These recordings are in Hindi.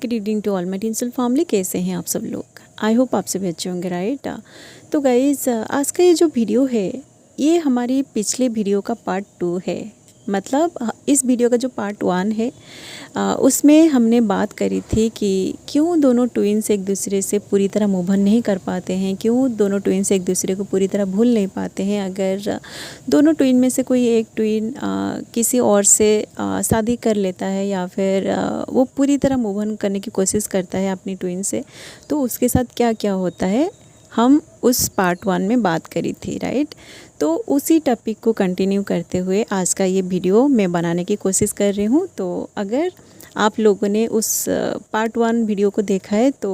Greeting to all my tinsel family. कैसे हैं आप सब लोग? आई होप आप सभी अच्छे होंगे, राइट। तो गाइज़, आज का ये जो वीडियो है ये हमारी पिछले वीडियो का पार्ट 2 है। मतलब इस वीडियो का जो पार्ट 1 है उसमें हमने बात करी थी कि क्यों दोनों ट्विन्स एक दूसरे से पूरी तरह मूव ऑन नहीं कर पाते हैं, क्यों दोनों ट्विन्स एक दूसरे को पूरी तरह भूल नहीं पाते हैं। अगर दोनों ट्विन में से कोई एक ट्विन किसी और से शादी कर लेता है या फिर वो पूरी तरह मूव ऑन करने की कोशिश करता है अपनी ट्विन से, तो उसके साथ क्या क्या होता है, हम उस पार्ट 1 में बात करी थी, राइट। तो उसी टॉपिक को कंटिन्यू करते हुए आज का ये वीडियो मैं बनाने की कोशिश कर रही हूँ। तो अगर आप लोगों ने उस पार्ट 1 वीडियो को देखा है तो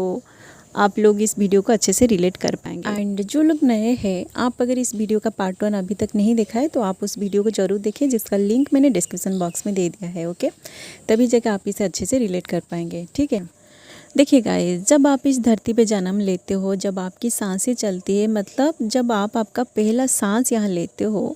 आप लोग इस वीडियो को अच्छे से रिलेट कर पाएंगे। एंड जो लोग नए हैं, आप अगर इस वीडियो का पार्ट 1 अभी तक नहीं देखा है तो आप उस वीडियो को ज़रूर देखिए, जिसका लिंक मैंने डिस्क्रिप्शन बॉक्स में दे दिया है। ओके, तभी जगह आप इसे अच्छे से रिलेट कर पाएंगे, ठीक है। देखिए गाइस, जब आप इस धरती पे जन्म लेते हो, जब आपकी सांसें चलती है, मतलब जब आप आपका पहला सांस यहाँ लेते हो,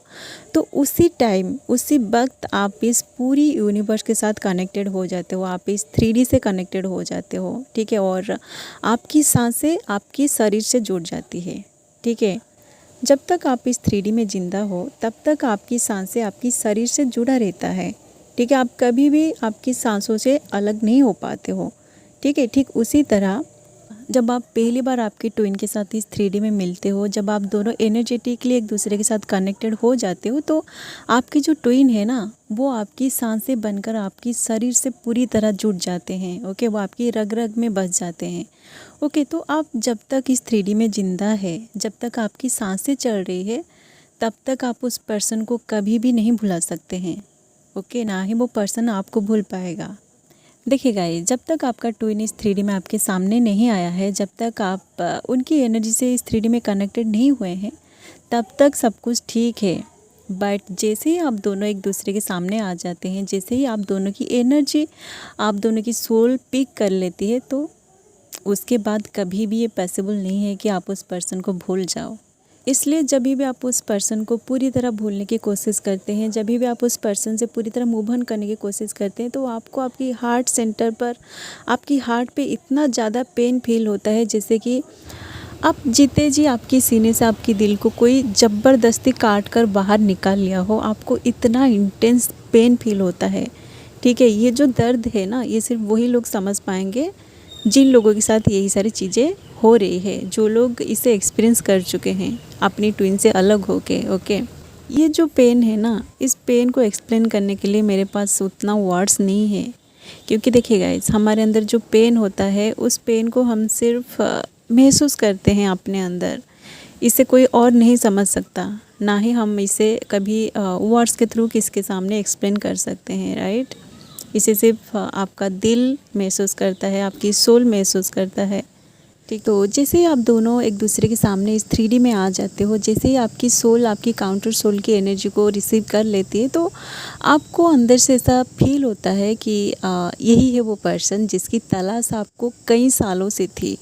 तो उसी टाइम उसी वक्त आप इस पूरी यूनिवर्स के साथ कनेक्टेड हो जाते हो, आप इस 3D से कनेक्टेड हो जाते हो, ठीक है। और आपकी सांसें आपकी शरीर से जुड़ जाती है, ठीक है। जब तक आप इस 3D में ज़िंदा हो तब तक आपकी सांसें आपकी शरीर से जुड़ा रहता है, ठीक है। आप कभी भी आपकी सांसों से अलग नहीं हो पाते हो, ठीक है। ठीक उसी तरह जब आप पहली बार आपके ट्विन के साथ इस 3D में मिलते हो, जब आप दोनों एनर्जेटिकली एक दूसरे के साथ कनेक्टेड हो जाते हो, तो आपकी जो ट्विन है ना, वो आपकी सांसें बनकर आपकी शरीर से पूरी तरह जुड़ जाते हैं। ओके, वो आपकी रग रग में बस जाते हैं। ओके, तो आप जब तक इस 3D में ज़िंदा है, जब तक आपकी सांसें चल रही है, तब तक आप उस पर्सन को कभी भी नहीं भुला सकते हैं। ओके, ना ही वो पर्सन आपको भूल पाएगा। देखिए गाइस, जब तक आपका ट्विन इस 3D में आपके सामने नहीं आया है, जब तक आप उनकी एनर्जी से इस 3D में कनेक्टेड नहीं हुए हैं, तब तक सब कुछ ठीक है। बट जैसे ही आप दोनों एक दूसरे के सामने आ जाते हैं, जैसे ही आप दोनों की एनर्जी, आप दोनों की सोल पिक कर लेती है, तो उसके बाद कभी भी ये पॉसिबल नहीं है कि आप उस पर्सन को भूल जाओ। इसलिए जब भी आप उस पर्सन को पूरी तरह भूलने की कोशिश करते हैं, जब भी आप उस पर्सन से पूरी तरह मूव ऑन करने की कोशिश करते हैं, तो आपको आपकी हार्ट सेंटर पर, आपकी हार्ट पे इतना ज़्यादा पेन फील होता है, जैसे कि आप जीते जी आपकी सीने से आपकी दिल को कोई ज़बरदस्ती काट कर बाहर निकाल लिया हो। आपको इतना इंटेंस पेन फील होता है, ठीक है। ये जो दर्द है ना, ये सिर्फ वही लोग समझ पाएंगे जिन लोगों के साथ यही सारी चीज़ें हो रही है, जो लोग इसे एक्सपीरियंस कर चुके हैं अपनी ट्विन से अलग होके। ओके, ये जो पेन है ना, इस पेन को एक्सप्लेन करने के लिए मेरे पास उतना वर्ड्स नहीं है, क्योंकि देखिए गाइस, हमारे अंदर जो पेन होता है, उस पेन को हम सिर्फ महसूस करते हैं अपने अंदर। इसे कोई और नहीं समझ सकता, ना ही हम इसे कभी वर्ड्स के थ्रू किसके सामने एक्सप्लेन कर सकते हैं, राइट। इसे सिर्फ आपका दिल महसूस करता है, आपकी सोल महसूस करता है, ठीक। तो जैसे ही आप दोनों एक दूसरे के सामने इस 3D में आ जाते हो, जैसे ही आपकी सोल आपकी काउंटर सोल की एनर्जी को रिसीव कर लेती है, तो आपको अंदर से ऐसा फील होता है कि यही है वो पर्सन जिसकी तलाश आपको कई सालों से थी,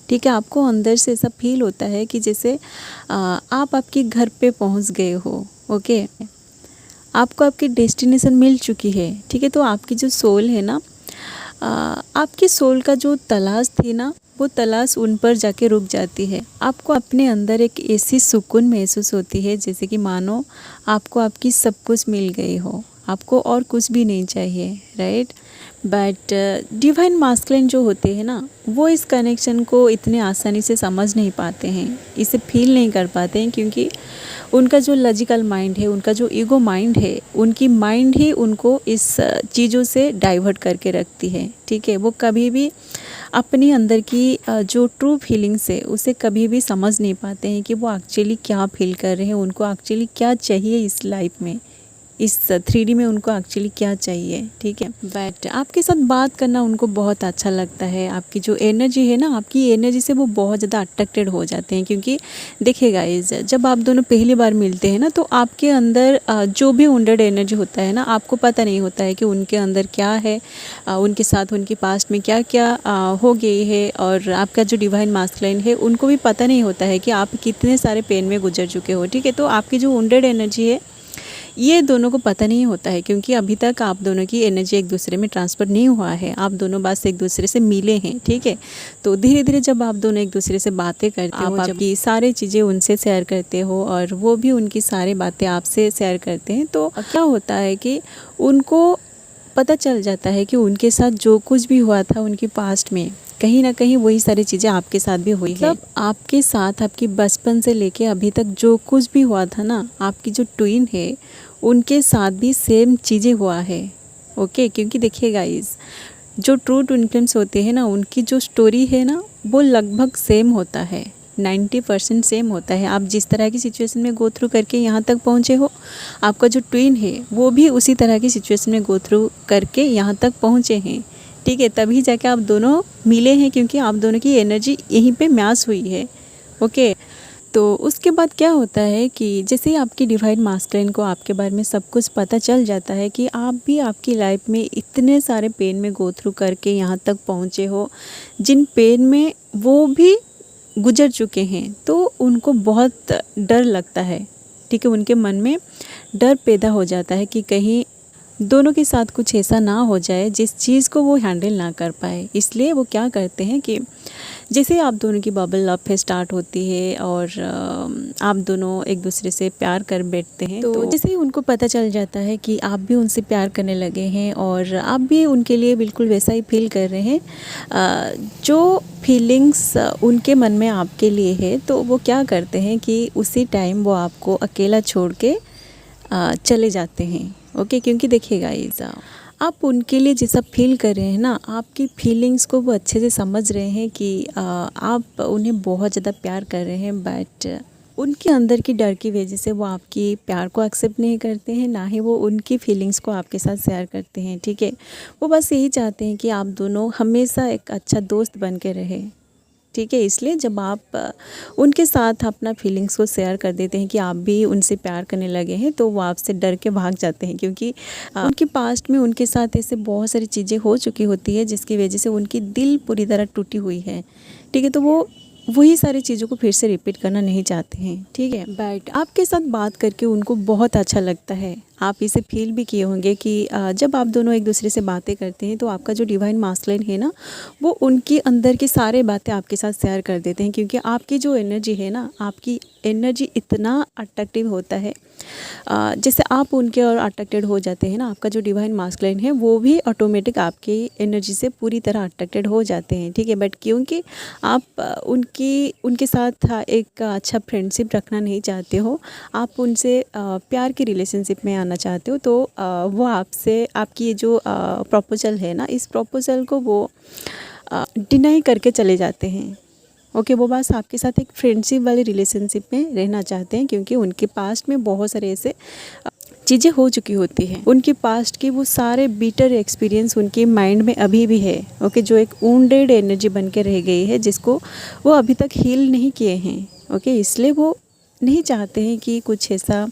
ठीक है। आपको अंदर से ऐसा फील होता है कि जैसे आप आपके घर पे पहुंच गए हो। ओके, आपको आपकी डेस्टिनेशन मिल चुकी है, ठीक है। तो आपकी जो सोल है ना, आपकी सोल का जो तलाश थी ना, वो तलाश उन पर जाके रुक जाती है। आपको अपने अंदर एक ऐसी सुकून महसूस होती है, जैसे कि मानो आपको आपकी सब कुछ मिल गई हो, आपको और कुछ भी नहीं चाहिए, राइट। बट डिवाइन मास्कुलिन जो होते हैं ना, वो इस कनेक्शन को इतने आसानी से समझ नहीं पाते हैं, इसे फील नहीं कर पाते हैं, क्योंकि उनका जो लॉजिकल माइंड है, उनका जो ईगो माइंड है, उनकी माइंड ही उनको इस चीज़ों से डाइवर्ट करके रखती है, ठीक है। वो कभी भी अपनी अंदर की जो ट्रू फीलिंग्स है, उसे कभी भी समझ नहीं पाते हैं कि वो एक्चुअली क्या फील कर रहे हैं, उनको एक्चुअली क्या चाहिए इस लाइफ में, इस 3D में उनको एक्चुअली क्या चाहिए, ठीक है। बट आपके साथ बात करना उनको बहुत अच्छा लगता है। आपकी जो एनर्जी है ना, आपकी एनर्जी से वो बहुत ज़्यादा अट्रैक्टेड हो जाते हैं, क्योंकि देखिए गाइस, जब आप दोनों पहली बार मिलते हैं ना, तो आपके अंदर जो भी वुंडेड एनर्जी होता है ना, आपको पता नहीं होता है कि उनके अंदर क्या है, उनके साथ उनके पास्ट में क्या क्या हो गई है। और आपका जो डिवाइन मास्कुलिन है, उनको भी पता नहीं होता है कि आप कितने सारे पेन में गुजर चुके हो, ठीक है। तो आपकी जो वुंडेड एनर्जी है, ये दोनों को पता नहीं होता है, क्योंकि अभी तक आप दोनों की एनर्जी एक दूसरे में ट्रांसफ़र नहीं हुआ है। आप दोनों बस एक दूसरे से मिले हैं, ठीक है। तो धीरे धीरे जब आप दोनों एक दूसरे से बातें करते हो, जब की सारी चीज़ें उनसे शेयर करते हो और वो भी उनकी सारी बातें आपसे शेयर करते हैं, तो क्या होता है कि उनको पता चल जाता है कि उनके साथ जो कुछ भी हुआ था उनकी पास्ट में, कहीं ना कहीं वही सारी चीज़ें आपके साथ भी हुई है। मतलब आपके साथ आपकी बचपन से लेके अभी तक जो कुछ भी हुआ था ना, आपकी जो ट्विन है उनके साथ भी सेम चीज़ें हुआ है। ओके, क्योंकि देखिए गाइस, जो ट्रू ट्विन फ्लेम्स होते हैं ना, उनकी जो स्टोरी है ना वो लगभग सेम होता है, 90% सेम होता है। आप जिस तरह की सिचुएशन में गो थ्रू करके यहाँ तक पहुँचे हो, आपका जो ट्विन है वो भी उसी तरह की सिचुएशन में गो थ्रू करके यहाँ तक पहुँचे हैं, ठीक है। तभी जाके आप दोनों मिले हैं, क्योंकि आप दोनों की एनर्जी यहीं पे मैच हुई है। ओके, तो उसके बाद क्या होता है कि जैसे ही आपकी डिवाइन मास्कुलिन को आपके बारे में सब कुछ पता चल जाता है कि आप भी आपकी लाइफ में इतने सारे पेन में गो थ्रू करके यहाँ तक पहुँचे हो, जिन पेन में वो भी गुजर चुके हैं, तो उनको बहुत डर लगता है, ठीक है। उनके मन में डर पैदा हो जाता है कि कहीं दोनों के साथ कुछ ऐसा ना हो जाए जिस चीज़ को वो हैंडल ना कर पाए। इसलिए वो क्या करते हैं कि जैसे आप दोनों की बबल लव फेज स्टार्ट होती है और आप दोनों एक दूसरे से प्यार कर बैठते हैं, तो जैसे ही उनको पता चल जाता है कि आप भी उनसे प्यार करने लगे हैं और आप भी उनके लिए बिल्कुल वैसा ही फील कर रहे हैं, जो फीलिंग्स उनके मन में आपके लिए है, तो वो क्या करते हैं कि उसी टाइम वो आपको अकेला छोड़ के चले जाते हैं। ओके, क्योंकि देखिए गाइस, आप उनके लिए जैसा फील कर रहे हैं ना, आपकी फीलिंग्स को वो अच्छे से समझ रहे हैं कि आप उन्हें बहुत ज़्यादा प्यार कर रहे हैं, बट उनके अंदर की डर की वजह से वो आपकी प्यार को एक्सेप्ट नहीं करते हैं, ना ही वो उनकी फीलिंग्स को आपके साथ शेयर करते हैं, ठीक है। वो बस यही चाहते हैं कि आप दोनों हमेशा एक अच्छा दोस्त बन के रहे, ठीक है। इसलिए जब आप उनके साथ अपना फीलिंग्स को शेयर कर देते हैं कि आप भी उनसे प्यार करने लगे हैं, तो वो आपसे डर के भाग जाते हैं, क्योंकि उनके पास्ट में उनके साथ ऐसे बहुत सारी चीज़ें हो चुकी होती है जिसकी वजह से उनकी दिल पूरी तरह टूटी हुई है, ठीक है। तो वो वही सारी चीज़ों को फिर से रिपीट करना नहीं चाहते हैं, ठीक है। बट आपके साथ बात करके उनको बहुत अच्छा लगता है। आप इसे फील भी किए होंगे कि जब आप दोनों एक दूसरे से बातें करते हैं, तो आपका जो डिवाइन मास्कुलिन है ना, वो उनके अंदर की सारे बातें आपके साथ शेयर कर देते हैं, क्योंकि आपकी जो एनर्जी है ना, आपकी एनर्जी इतना अट्रैक्टिव होता है। जैसे आप उनके और अट्रैक्टेड हो जाते हैं ना, आपका जो डिवाइन मास्कुलिन है वो भी ऑटोमेटिक आपकी एनर्जी से पूरी तरह अट्रैक्टेड हो जाते हैं, ठीक है। बट क्योंकि आप उनके साथ एक अच्छा फ्रेंडशिप रखना नहीं चाहते हो, आप उनसे प्यार के रिलेशनशिप में आना चाहते हो, तो वो आपसे आपकी ये जो प्रपोजल है ना, इस प्रपोजल को वो डिनाई करके चले जाते हैं। ओके, वो बस आपके साथ एक फ्रेंडशिप वाले रिलेशनशिप में रहना चाहते हैं, क्योंकि उनके पास्ट में बहुत सारे ऐसे चीज़ें हो चुकी होती हैं। उनके पास्ट के वो सारे बीटर एक्सपीरियंस उनके माइंड में अभी भी है, ओके, जो एक वुंडेड एनर्जी बन के रह गई है, जिसको वो अभी तक हील नहीं किए हैं। ओके, इसलिए वो नहीं चाहते हैं कि कुछ ऐसा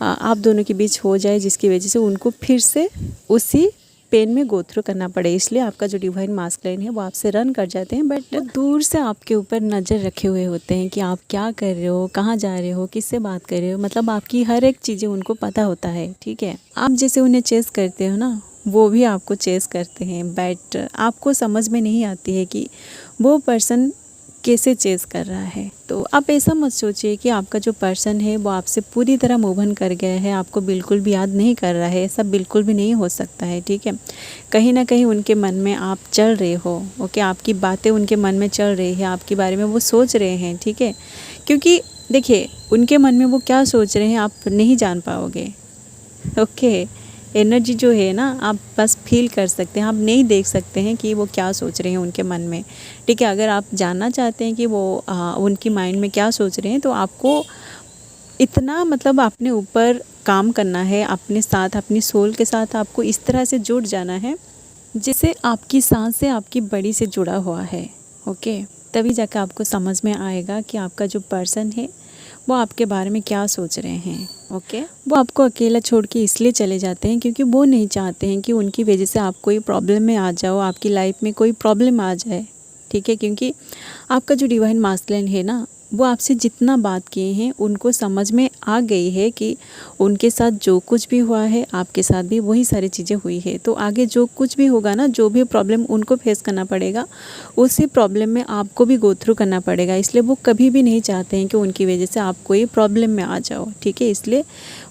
आप दोनों के बीच हो जाए जिसकी वजह से उनको फिर से उसी पेन में गो थ्रू करना पड़े। इसलिए आपका जो डिवाइन मास्कुलिन है वो आपसे रन कर जाते हैं, बट दूर से आपके ऊपर नज़र रखे हुए होते हैं कि आप क्या कर रहे हो, कहाँ जा रहे हो, किससे बात कर रहे हो, मतलब आपकी हर एक चीज़ें उनको पता होता है, ठीक है। आप जैसे उन्हें चेस करते हो ना, वो भी आपको चेस करते हैं, बट आपको समझ में नहीं आती है कि वो पर्सन कैसे चेस कर रहा है। तो आप ऐसा मत सोचिए कि आपका जो पर्सन है वो आपसे पूरी तरह मूव ऑन कर गया है, आपको बिल्कुल भी याद नहीं कर रहा है, ऐसा बिल्कुल भी नहीं हो सकता है, ठीक है। कहीं ना कहीं उनके मन में आप चल रहे हो, ओके, आपकी बातें उनके मन में चल रही है, आपके बारे में वो सोच रहे हैं, ठीक है। क्योंकि देखिए, उनके मन में वो क्या सोच रहे हैं आप नहीं जान पाओगे, ओके। एनर्जी जो है ना, आप बस फील कर सकते हैं, आप नहीं देख सकते हैं कि वो क्या सोच रहे हैं उनके मन में, ठीक है। अगर आप जानना चाहते हैं कि वो उनकी माइंड में क्या सोच रहे हैं, तो आपको इतना मतलब अपने ऊपर काम करना है, अपने साथ, अपनी सोल के साथ आपको इस तरह से जुड़ जाना है जिससे आपकी सांस से आपकी बॉडी से जुड़ा हुआ है, ओके। तभी जाकर आपको समझ में आएगा कि आपका जो पर्सन है वो आपके बारे में क्या सोच रहे हैं, ओके। वो आपको अकेला छोड़ के इसलिए चले जाते हैं क्योंकि वो नहीं चाहते हैं कि उनकी वजह से आप कोई प्रॉब्लम में आ जाओ, आपकी लाइफ में कोई प्रॉब्लम आ जाए, ठीक है। क्योंकि आपका जो डिवाइन मास्कुलिन है ना, वो आपसे जितना बात किए हैं उनको समझ में आ गई है कि उनके साथ जो कुछ भी हुआ है आपके साथ भी वही सारी चीज़ें हुई है। तो आगे जो कुछ भी होगा ना, जो भी प्रॉब्लम उनको फेस करना पड़ेगा, उसी प्रॉब्लम में आपको भी गो थ्रू करना पड़ेगा। इसलिए वो कभी भी नहीं चाहते हैं कि उनकी वजह से आप कोई प्रॉब्लम में आ जाओ, ठीक है। इसलिए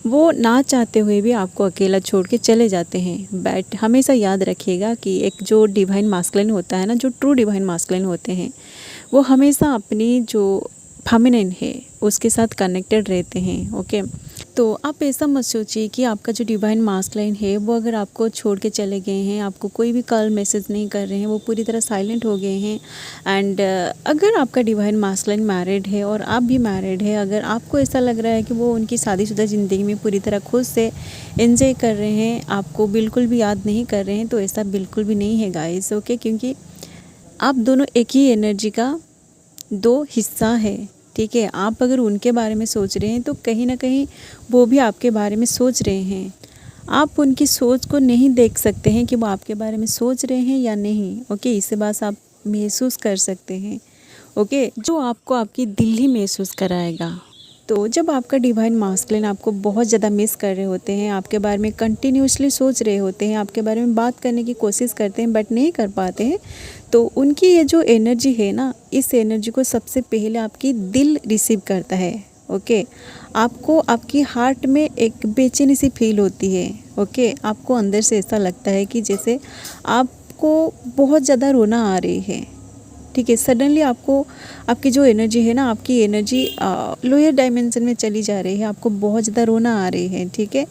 वो ना चाहते हुए भी आपको अकेला छोड़ के चले जाते हैं। बट हमेशा याद रखिएगा कि एक जो डिवाइन मास्कुलिन होता है ना, जो ट्रू डिवाइन मास्कुलिन होते हैं, वो हमेशा अपनी जो फेमिनिन है उसके साथ कनेक्टेड रहते हैं, ओके। तो आप ऐसा मत सोचिए कि आपका जो डिवाइन मास्कुलिन है वो अगर आपको छोड़ के चले गए हैं, आपको कोई भी कॉल मैसेज नहीं कर रहे हैं, वो पूरी तरह साइलेंट हो गए हैं। एंड अगर आपका डिवाइन मास्कुलिन मैरिड है और आप भी मैरिड है, अगर आपको ऐसा लग रहा है कि वो उनकी शादीशुदा ज़िंदगी में पूरी तरह खुद से एंजॉय कर रहे हैं, आपको बिल्कुल भी याद नहीं कर रहे हैं, तो ऐसा बिल्कुल भी नहीं है गाइस, ओके। क्योंकि आप दोनों एक ही एनर्जी का दो हिस्सा है, ठीक है। आप अगर उनके बारे में सोच रहे हैं तो कहीं ना कहीं वो भी आपके बारे में सोच रहे हैं। आप उनकी सोच को नहीं देख सकते हैं कि वो आपके बारे में सोच रहे हैं या नहीं, ओके। इससे बस आप महसूस कर सकते हैं, ओके, जो आपको आपकी दिल ही महसूस कराएगा। तो जब आपका डिवाइन मास्कुलिन आपको बहुत ज़्यादा मिस कर रहे होते हैं, आपके बारे में कंटिन्यूसली सोच रहे होते हैं, आपके बारे में बात करने की कोशिश करते हैं बट नहीं कर पाते हैं, तो उनकी ये जो एनर्जी है ना, इस एनर्जी को सबसे पहले आपकी दिल रिसीव करता है, ओके। आपको आपकी हार्ट में एक बेचैनी सी फील होती है, ओके। आपको अंदर से ऐसा लगता है कि जैसे आपको बहुत ज़्यादा रोना आ रही है, ठीक है। सडनली आपको आपकी जो एनर्जी है ना, आपकी एनर्जी लोअर डायमेंशन में चली जा रही है, आपको बहुत ज़्यादा रोना आ रही है, ठीक है।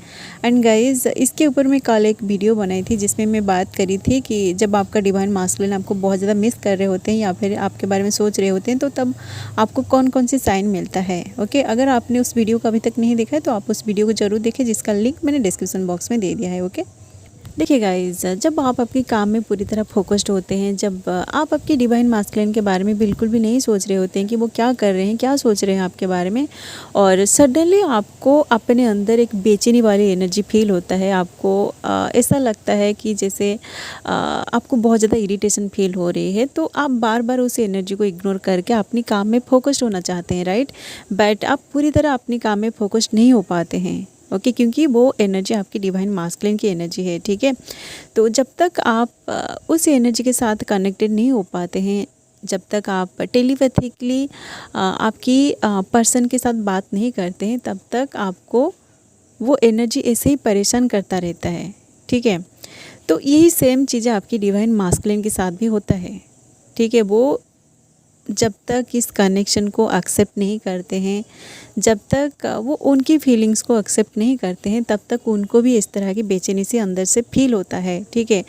एंड गाइस, इसके ऊपर मैं कल एक वीडियो बनाई थी जिसमें मैं बात करी थी कि जब आपका डिवाइन मास्कुलिन आपको बहुत ज़्यादा मिस कर रहे होते हैं या फिर आपके बारे में सोच रहे होते हैं, तो तब आपको कौन कौन सी साइन मिलता है, ओके। अगर आपने उस वीडियो को अभी तक नहीं देखा है तो आप उस वीडियो को ज़रूर देखें, जिसका लिंक मैंने डिस्क्रिप्शन बॉक्स में दे दिया है, ओके। देखिए गाइस, जब आप आपके काम में पूरी तरह फोकस्ड होते हैं, जब आप आपके डिवाइन मास्कुलिन के बारे में बिल्कुल भी नहीं सोच रहे होते हैं कि वो क्या कर रहे हैं, क्या सोच रहे हैं आपके बारे में, और सडनली आपको अपने अंदर एक बेचैनी वाली एनर्जी फील होता है। आपको ऐसा लगता है कि जैसे आपको बहुत ज़्यादा इरिटेशन फील हो रही है, तो आप बार बार उस एनर्जी को इग्नोर करके अपनी काम में फोकस्ड होना चाहते हैं, राइट। बट आप पूरी तरह अपनी काम में फोकस्ड नहीं हो पाते हैं, ओके, क्योंकि वो एनर्जी आपकी डिवाइन मास्कुलिन की एनर्जी है, ठीक है। तो जब तक आप उस एनर्जी के साथ कनेक्टेड नहीं हो पाते हैं, जब तक आप टेलीपैथिकली आपकी पर्सन के साथ बात नहीं करते हैं, तब तक आपको वो एनर्जी ऐसे ही परेशान करता रहता है, ठीक है। तो यही सेम चीज़ें आपकी डिवाइन मास्कुलिन के साथ भी होता है, ठीक है। वो जब तक इस कनेक्शन को एक्सेप्ट नहीं करते हैं, जब तक वो उनकी फीलिंग्स को एक्सेप्ट नहीं करते हैं, तब तक उनको भी इस तरह की बेचैनी से अंदर से फील होता है, ठीक है।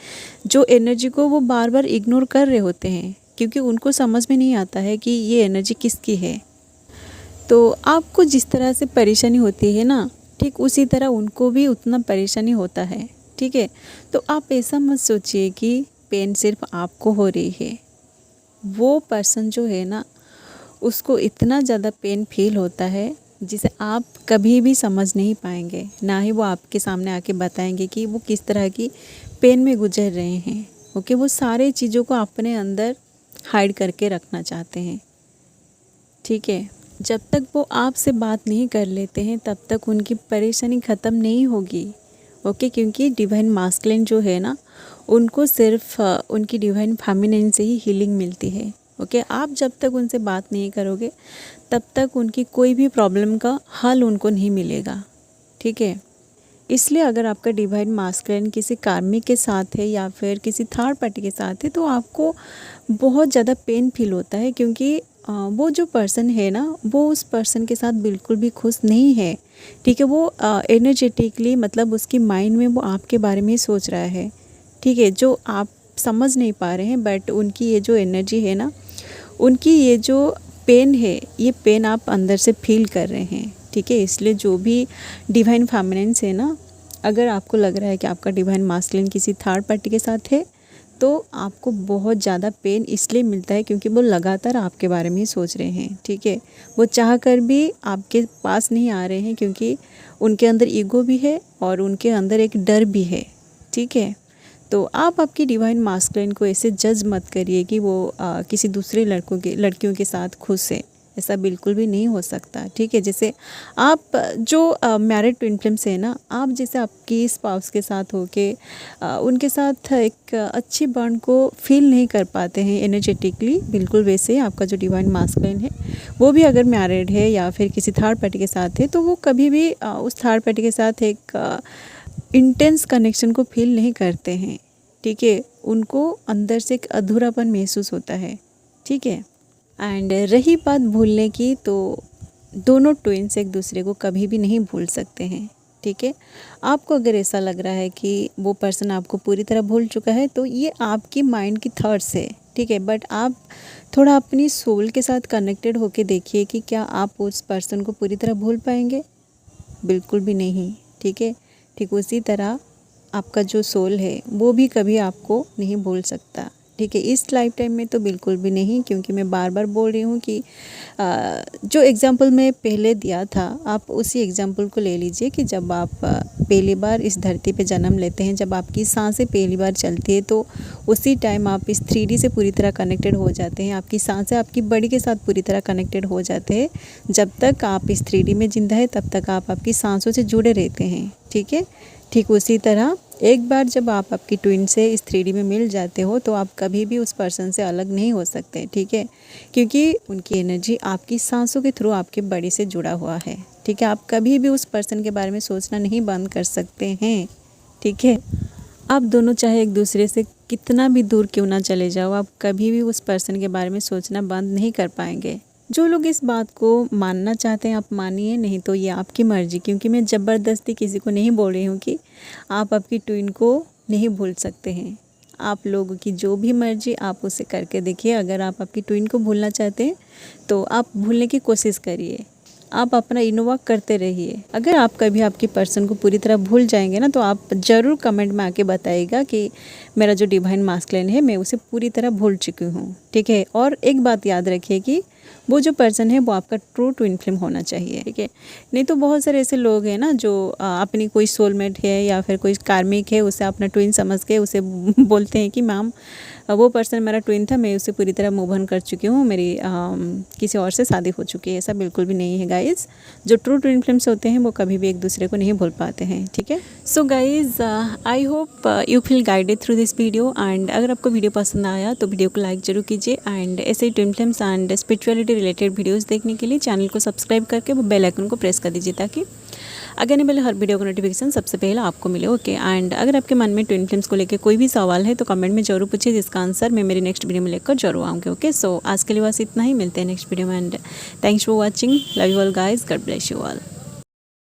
जो एनर्जी को वो बार बार इग्नोर कर रहे होते हैं, क्योंकि उनको समझ में नहीं आता है कि ये एनर्जी किसकी है। तो आपको जिस तरह से परेशानी होती है ना, ठीक उसी तरह उनको भी उतना परेशानी होता है, ठीक है। तो आप ऐसा मत सोचिए कि पेन सिर्फ आपको हो रही है। वो पर्सन जो है ना, उसको इतना ज़्यादा पेन फील होता है जिसे आप कभी भी समझ नहीं पाएंगे, ना ही वो आपके सामने आके बताएंगे कि वो किस तरह की पेन में गुजर रहे हैं, ओके। वो सारे चीज़ों को अपने अंदर हाइड करके रखना चाहते हैं, ठीक है। जब तक वो आपसे बात नहीं कर लेते हैं, तब तक उनकी परेशानी ख़त्म नहीं होगी, ओके। क्योंकि डिवाइन मास्कुलिन जो है ना, उनको सिर्फ उनकी डिवाइन फेमिनिन से ही हीलिंग मिलती है, ओके। आप जब तक उनसे बात नहीं करोगे, तब तक उनकी कोई भी प्रॉब्लम का हल उनको नहीं मिलेगा, ठीक है। इसलिए अगर आपका डिवाइन मास्कुलिन किसी कार्मिक के साथ है या फिर किसी थर्ड पार्टी के साथ है, तो आपको बहुत ज़्यादा पेन फील होता है, क्योंकि वो जो पर्सन है ना, वो उस पर्सन के साथ बिल्कुल भी खुश नहीं है, ठीक है। वो एनर्जेटिकली, मतलब उसकी माइंड में वो आपके बारे में ही सोच रहा है, ठीक है, जो आप समझ नहीं पा रहे हैं। बट उनकी ये जो एनर्जी है ना, उनकी ये जो पेन है, ये पेन आप अंदर से फील कर रहे हैं, ठीक है। इसलिए जो भी डिवाइन फेमिनिन्स है ना, अगर आपको लग रहा है कि आपका डिवाइन मास्कुलिन किसी थर्ड पार्टी के साथ है, तो आपको बहुत ज़्यादा पेन इसलिए मिलता है क्योंकि वो लगातार आपके बारे में ही सोच रहे हैं, ठीक है। वो चाह कर भी आपके पास नहीं आ रहे हैं, क्योंकि उनके अंदर ईगो भी है और उनके अंदर एक डर भी है, ठीक है। तो आप आपकी डिवाइन मास्कुलिन को ऐसे जज मत करिए कि वो किसी दूसरे लड़कियों के साथ खुश है, ऐसा बिल्कुल भी नहीं हो सकता, ठीक है। जैसे आप जो मैरिड ट्विन फ्लेम्स है ना, आप जैसे आपकी स्पाउस के साथ होके उनके साथ एक अच्छी बॉन्ड को फील नहीं कर पाते हैं एनर्जेटिकली, बिल्कुल वैसे ही आपका जो डिवाइन मास्कुलिन है वो भी अगर मैरिड है या फिर किसी थर्ड पार्टी के साथ है, तो वो कभी भी उस थर्ड पार्टी के साथ एक इंटेंस कनेक्शन को फील नहीं करते हैं, ठीक है। उनको अंदर से एक अधूरापन महसूस होता है, ठीक है। एंड रही बात भूलने की, तो दोनों ट्विन्स एक दूसरे को कभी भी नहीं भूल सकते हैं, ठीक है। आपको अगर ऐसा लग रहा है कि वो पर्सन आपको पूरी तरह भूल चुका है, तो ये आपकी माइंड की थॉट्स है, ठीक है। बट आप थोड़ा अपनी सोल के साथ कनेक्टेड होके देखिए कि क्या आप उस पर्सन को पूरी तरह भूल पाएंगे? बिल्कुल भी नहीं, ठीक है। ठीक उसी तरह आपका जो सोल है वो भी कभी आपको नहीं भूल सकता, ठीक है। इस लाइफ टाइम में तो बिल्कुल भी नहीं, क्योंकि मैं बार बार बोल रही हूँ कि जो एग्ज़ाम्पल मैं पहले दिया था, आप उसी एग्ज़ाम्पल को ले लीजिए कि जब आप पहली बार इस धरती पे जन्म लेते हैं, जब आपकी सांसें पहली बार चलती है, तो उसी टाइम आप इस 3D से पूरी तरह कनेक्टेड हो जाते हैं। आपकी सांसें आपकी बॉडी के साथ पूरी तरह कनेक्टेड हो जाते हैं। जब तक आप इस 3D में जिंदा है, तब तक आप आपकी सांसों से जुड़े रहते हैं, ठीक है। ठीक उसी तरह एक बार जब आप आपकी ट्विन से इस 3D में मिल जाते हो, तो आप कभी भी उस पर्सन से अलग नहीं हो सकते, ठीक है। क्योंकि उनकी एनर्जी आपकी सांसों के थ्रू आपके बॉडी से जुड़ा हुआ है, ठीक है। आप कभी भी उस पर्सन के बारे में सोचना नहीं बंद कर सकते हैं, ठीक है। आप दोनों चाहे एक दूसरे से कितना भी दूर क्यों ना चले जाओ, आप कभी भी उस पर्सन के बारे में सोचना बंद नहीं कर पाएंगे। जो लोग इस बात को मानना चाहते हैं आप मानिए, नहीं तो ये आपकी मर्ज़ी, क्योंकि मैं ज़बरदस्ती किसी को नहीं बोल रही हूँ कि आप आपकी ट्विन को नहीं भूल सकते हैं। आप लोगों की जो भी मर्ज़ी आप उसे करके देखिए। अगर आप आपकी ट्विन को भूलना चाहते हैं तो आप भूलने की कोशिश करिए, आप अपना इनोवा करते रहिए। अगर आप कभी आपकी पर्सन को पूरी तरह भूल जाएंगे ना, तो आप ज़रूर कमेंट में आके बताइएगा कि मेरा जो डिवाइन मास्कुलिन है मैं उसे पूरी तरह भूल चुकी हूँ, ठीक है। और एक बात याद रखिए कि वो जो पर्सन है वो आपका ट्रू ट्विन फ्लेम होना चाहिए, ठीक है। नहीं तो बहुत सारे ऐसे लोग हैं ना जो अपनी कोई सोलमेट है या फिर कोई कार्मिक है, उसे अपना ट्विन समझ के उसे बोलते हैं कि मैम वो पर्सन मेरा ट्विन था, मैं उसे पूरी तरह मूव ऑन कर चुकी हूँ, मेरी किसी और से शादी हो चुकी है। ऐसा बिल्कुल भी नहीं है गाइज़। जो ट्रू ट्विन फ्लेम्स होते हैं वो कभी भी एक दूसरे को नहीं भूल पाते हैं, ठीक है। So guys, I hope you feel guided through this video. And अगर आपको वीडियो पसंद आया तो वीडियो को लाइक जरूर कीजिए। एंड ऐसे ही twin flames and spirituality related videos देखने के लिए चैनल को सब्सक्राइब करके वो बेल आइकन को प्रेस कर दीजिए, ताकि आगे आने वाले हर वीडियो का नोटिफिकेशन सबसे पहले आपको मिले, ओके। एंड अगर आपके मन में ट्विन फ्लेम्स को लेकर कोई भी सवाल है तो कमेंट में जरूर पूछिए, जिसका आंसर मैं मेरी नेक्स्ट वीडियो में लेकर जरूर आऊँगी, ओके। सो आज के लिए बस इतना ही, मिलते हैं नेक्स्ट वीडियो में। And thanks for watching, love you all guys, God bless you all.